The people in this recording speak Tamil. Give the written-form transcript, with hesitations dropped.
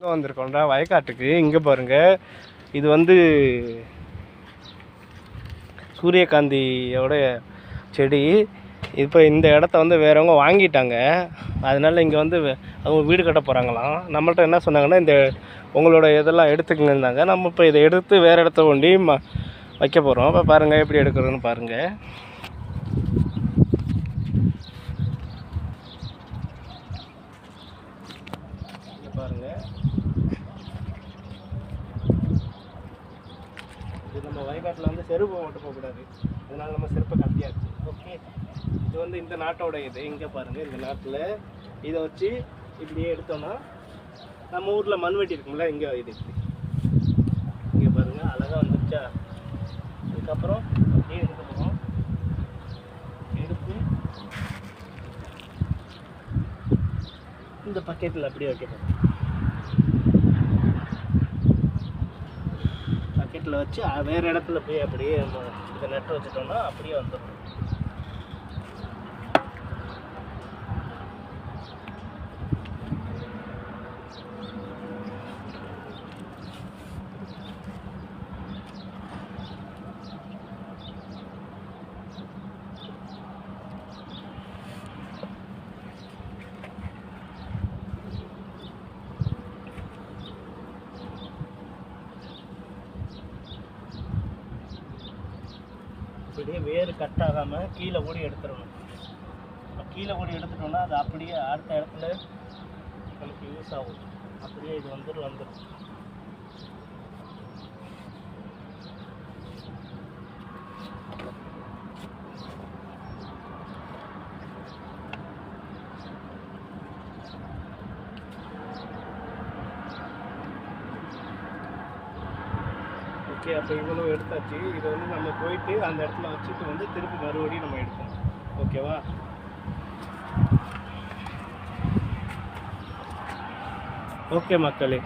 வந்திருக்கோம்டா வயக்காட்டுக்கு. இங்கே பாருங்கள், இது வந்து சூரியகாந்தியோட செடி. இப்போ இந்த இடத்த வந்து வேறவங்க வாங்கிட்டாங்க. அதனால இங்கே வந்து அவங்க வீடு கட்ட போகிறாங்களாம். நம்மள்ட்ட என்ன சொன்னாங்கன்னா, இந்த உங்களோட இதெல்லாம் எடுத்துக்கங்க இருந்தாங்க. நம்ம இப்போ இதை எடுத்து வேறு இடத்த கொண்டு வைக்க போகிறோம். இப்போ பாருங்கள் எப்படி எடுக்கிறோன்னு பாருங்கள். இங்கே பாருங்கள், இது நம்ம வயக்காட்டில் வந்து செருப்பு ஓட்டு போகக்கூடாது. அதனால நம்ம செருப்பை கட்டியாச்சு. ஓகே, இது வந்து இந்த நாட்டோட இது. இங்கே பாருங்கள், இந்த நாட்டில் இதை வச்சு இப்படியே எடுத்தோன்னா நம்ம ஊரில் மண்வெட்டி இருக்கும்ல, இங்கே இது இங்கே பாருங்கள் அழகாக வந்துருச்சா. அதுக்கப்புறம் அப்படியே எடுக்க போகிறோம். எடுத்து இந்த பக்கெட்டில் அப்படியே வைக்க போகிறோம். பக்கெட்டில் வச்சு வேறு இடத்துல போய் அப்படியே இதை நட்டு வச்சுட்டோம்னா அப்படியே வந்துடும். அப்படியே வேறு கட் ஆகாமல் கீழே ஓடி எடுத்துடணும். கீழே ஓடி எடுத்துட்டோம்னா அது அப்படியே அடுத்த இடத்துல நமக்கு யூஸ் ஆகும். அப்படியே இது வந்துடும். ஓகே, அப்போ இவ்வளோ எடுத்தாச்சு. இதை வந்து நம்ம போயிட்டு அந்த இடத்துல வச்சுட்டு வந்து திருப்பி மறுபடியும் நம்ம எடுக்கணும். ஓகேவா? ஓகே மக்களே.